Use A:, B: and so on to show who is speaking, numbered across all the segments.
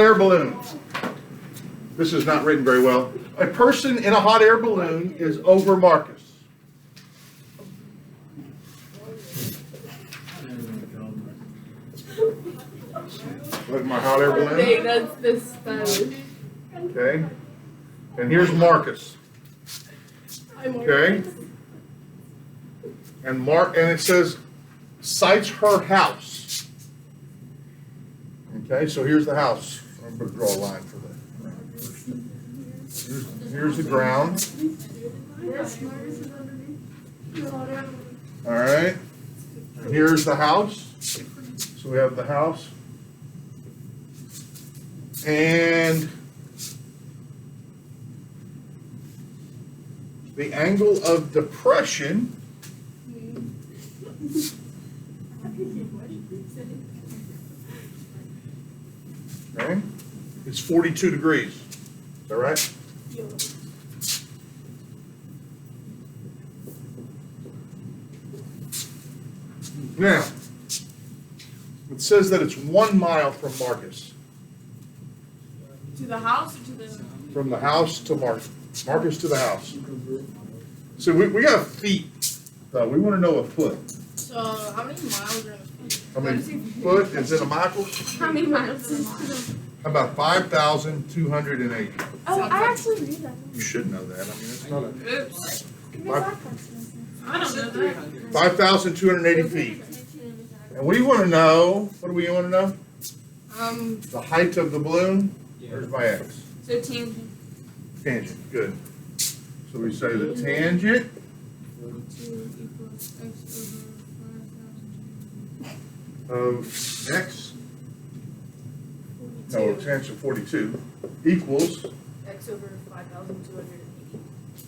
A: Air balloon. This is not written very well. A person in a hot air balloon is over Marcus. Look at my hot air balloon.
B: That's this stylish.
A: Okay. And here's Marcus. Okay. And it says cites her house. Okay, so here's the house. I'm going to draw a line for that. Here's the ground. All right. And here's the house. So we have the house. And the angle of depression okay, is 42 degrees. Is that right? Now, it says that it's 1 mile from Marcus.
B: To the house or to the?
A: From the house to Marcus. Marcus to the house. So we got feet, though. We want to know a foot.
B: So how many miles are in a foot?
A: How many foot is in a mile?
B: How many miles?
A: How about 5,280?
C: Oh, I actually knew that.
A: You should know that. I mean, it's not a.
B: Oops.
C: Five-
B: I don't know that.
A: 5,280 feet. And we want to know, what do we want to know? The height of the balloon. Where's my X?
B: So tangent.
A: Tangent, good. So we say the tangent
B: 42 equals x over 5,000.
A: of X, no,
B: 42.
A: tangent of 42 equals
B: X over 5,280.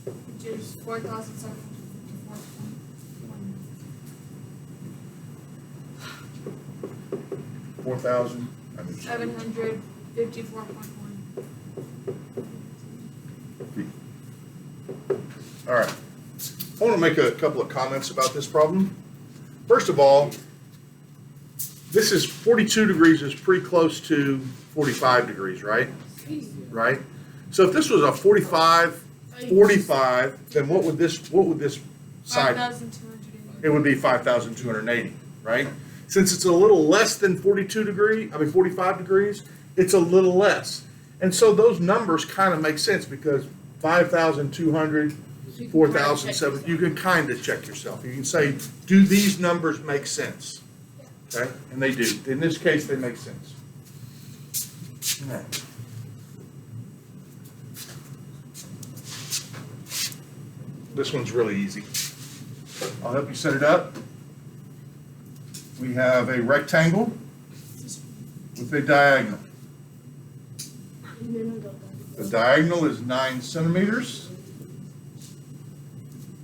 B: Which is 4,754.1.
A: 4,000.
B: 754.1.
A: feet. All right. I want to make a couple of comments about this problem. First of all, this is 42 degrees is pretty close to 45 degrees, right? Right? So if this was a 45, then what would this side?
B: 5,280.
A: It would be 5,280, right? Since it's a little less than 45 degrees, it's a little less. And so those numbers kind of make sense because 5,200, 4,007, you can kind of check yourself. You can say, do these numbers make sense? Okay, and they do. In this case, they make sense. All right. This one's really easy. I'll help you set it up. We have a rectangle with a diagonal. The diagonal is 9 centimeters.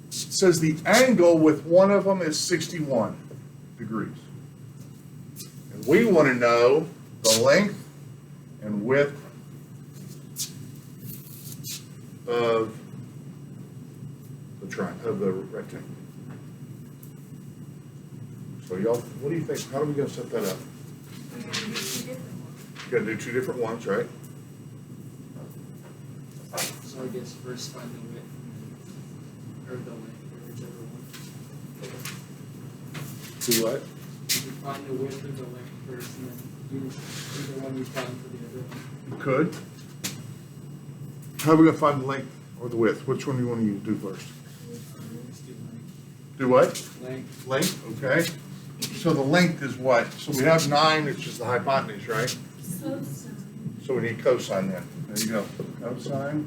A: It says the angle with one of them is 61 degrees. And we want to know the length and width of the rectangle. So y'all, what do you think? How are we going to set that up? You got to do 2 different ones, right?
D: So I guess first find the width or the length or whichever one.
A: Do what?
D: You could find the width or the length first and then do either one you found for the other one.
A: You could. How are we going to find the length or the width? Which one do you want to do first?
D: Let's do length.
A: Do what?
D: Length.
A: Length, okay. So the length is what? So we have 9, which is the hypotenuse, right? So we need cosine then. There you go. Cosine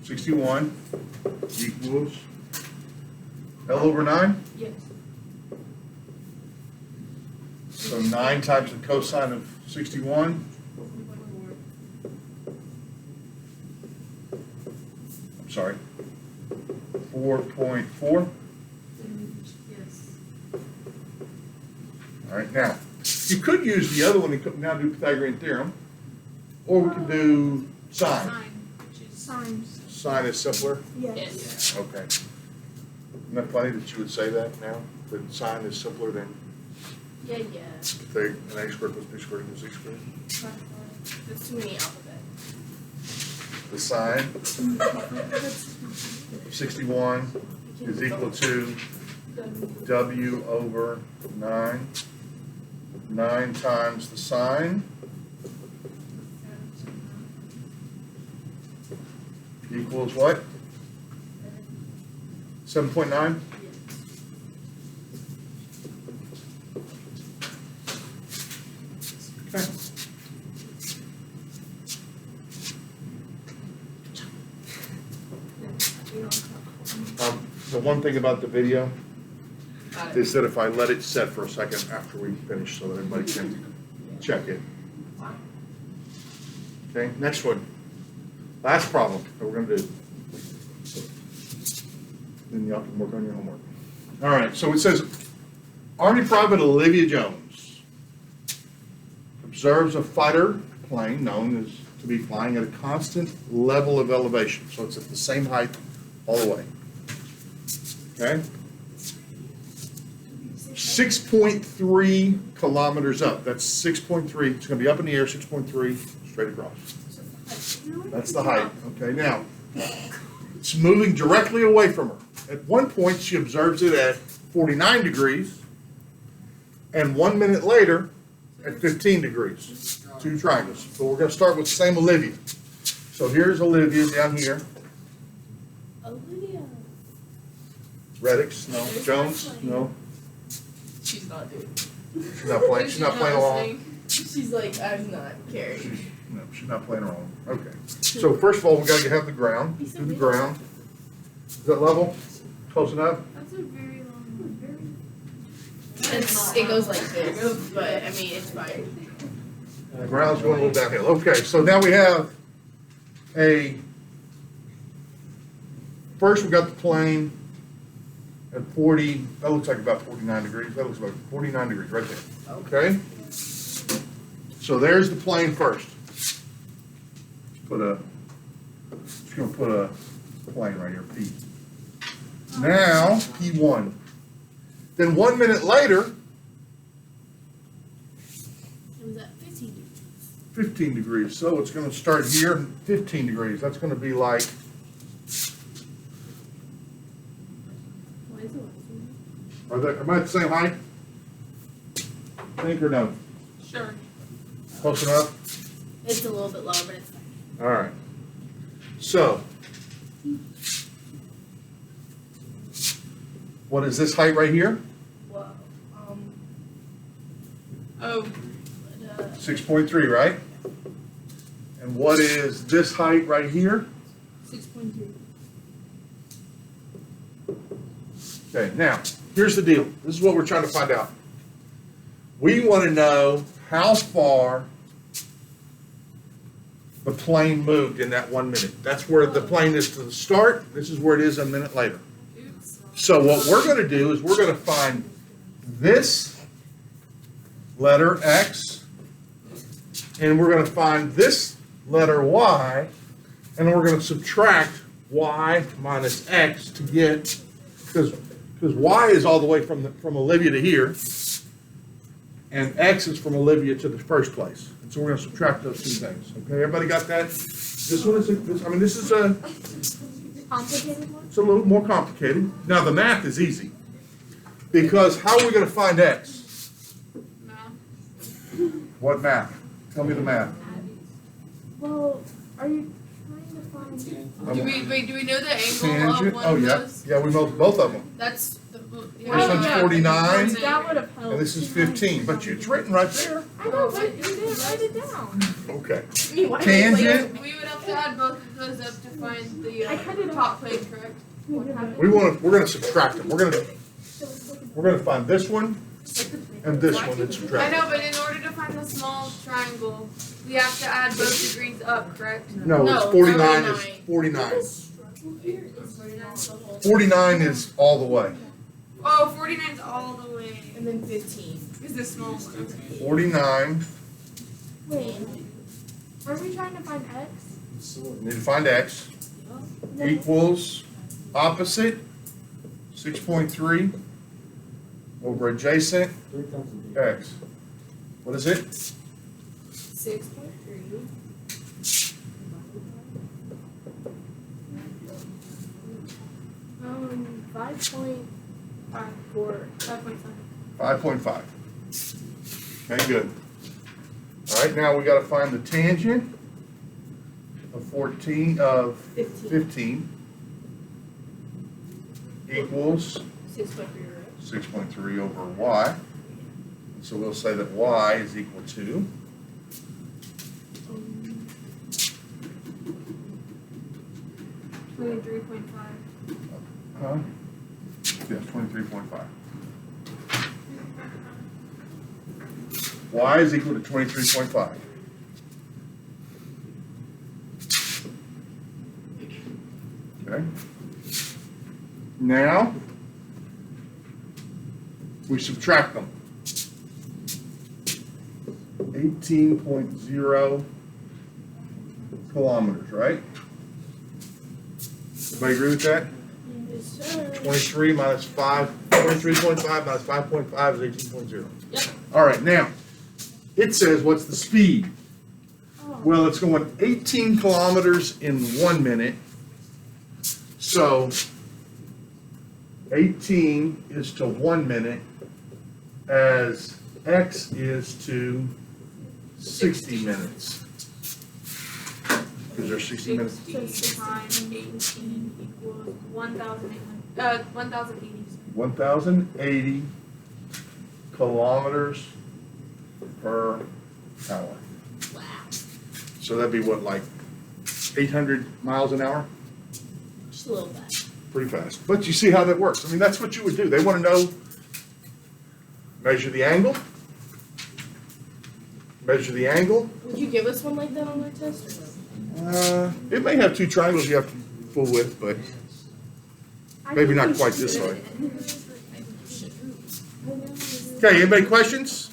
A: 61 equals L over 9.
B: Yes.
A: So 9 times the cosine of 61. I'm sorry. 4.4.
B: Yes.
A: All right, now, you could use the other one and now do Pythagorean theorem, or we could do sine.
C: Signs.
A: Sine is simpler?
C: Yes.
A: Okay. Isn't that funny that you would say that now? That sine is simpler than
B: Yeah.
A: if an a squared plus b squared equals c squared?
B: That's too many alphabet.
A: The sine of 61 is equal to W over 9. 9 times the sine equals what? 7.9? Okay. The one thing about the video is that if I let it set for a second after we finish so that everybody can check it. Okay, next one. Last problem that we're gonna do. Then y'all can work on your homework. All right, so it says, Army Private Olivia Jones observes a fighter plane known as to be flying at a constant level of elevation. So it's at the same height all the way. Okay? 6.3 kilometers up. That's 6.3. It's going to be up in the air, 6.3, straight across. That's the height. Okay, now, it's moving directly away from her. At one point, she observes it at 49 degrees, and 1 minute later, at 15 degrees. Two triangles. So we're going to start with the same Olivia. So here's Olivia down here.
C: Olivia.
A: Reddix, no. Jones, no.
B: She's not doing it.
A: She's not playing. She's not playing along.
B: She's like, I'm not carrying.
A: No, she's not playing along. Okay. So first of all, we got to have the ground. Do the ground. Is that level? Close enough?
C: That's a very long,
B: It goes like this, but I mean, it's fine.
A: The ground's going a little downhill. Okay, so now we have first we got the plane at 40, that looks like about 49 degrees. That looks like 49 degrees right there. Okay? So there's the plane first. Just going to put a plane right here, P. Now, P1. Then 1 minute later,
C: It was at 15 degrees.
A: 15 degrees. So it's going to start here, 15 degrees. That's going to be like,
C: Why is it
A: am I at the same height? Think or no?
B: Sure.
A: Close enough?
C: It's a little bit lower, but it's fine.
A: All right. So, what is this height right here?
C: Whoa.
B: Oh,
A: 6.3, right? And what is this height right here?
C: 6.3.
A: Okay, now, here's the deal. This is what we're trying to find out. We want to know how far the plane moved in that 1 minute. That's where the plane is to the start. This is where it is a minute later. So what we're going to do is we're going to find this letter X, and we're going to find this letter Y, and then we're going to subtract Y minus X to get, because Y is all the way from Olivia to here, and X is from Olivia to the first place. And so we're going to subtract those two things. Okay, everybody got that? This one is, this is a,
C: Complicated one?
A: it's a little more complicated. Now, the math is easy. Because how are we going to find X? What math? Tell me the math.
C: Well, are you trying to find?
B: do we know the angle
A: Tangent,
B: of one
A: oh
B: of
A: yeah,
B: those?
A: yeah, we know both of them.
B: That's the.
A: This one's
B: yeah.
A: 49,
C: That would have helped.
A: and this is 15, but it's written right there.
C: I know, but you didn't write it down.
A: Okay.
B: I mean, why
A: Tangent.
B: We would have to add both of those up to find the
C: I cut it
B: top plane, correct?
A: We're going to subtract them. We're going to find this one and this one and
B: I
A: subtract
B: know,
A: them.
B: but in order to find the small triangle, we have to add both degrees up, correct?
A: No, it's
B: No,
A: 49 is 49. 49 is all the way.
B: Oh, 49 is all the way. And then 15 is the small one.
A: 49,
C: Wait, are we trying to find X?
A: you need to find X, equals opposite, 6.3, over adjacent, X. What is it?
B: 6.3
C: 5.54.
B: 5.7.
A: 5.5. Okay, good. All right, now we gotta find the tangent of 15 equals 6.3 over y. So we'll say that y is equal to
B: 23.5.
A: yes, 23.5. Y is equal to 23.5. Okay. Now, we subtract them. 18.0 kilometers, right? Everybody agree with that?
C: Yes, sir.
A: 23 minus 5, 23.5 minus 5.5 is 18.0.
C: Yep.
A: All right, now, it says what's the speed?
C: Oh.
A: Well, it's going 18 kilometers in 1 minute. So 18 is to 1 minute as x is to 60 minutes. Because there's 60 minutes.
B: 60 times 18 equals 1,800. 1,080.
A: 1,080 kilometers per hour.
C: Wow.
A: So that'd be what, like 800 miles an hour?
C: Just a little bit.
A: Pretty fast. But you see how that works. I mean, that's what you would do. They want to know, measure the angle. Measure the angle.
C: Would you give us one like that on our test or no?
A: It may have two triangles you have to fool with, but maybe not quite this way. Okay, anybody questions?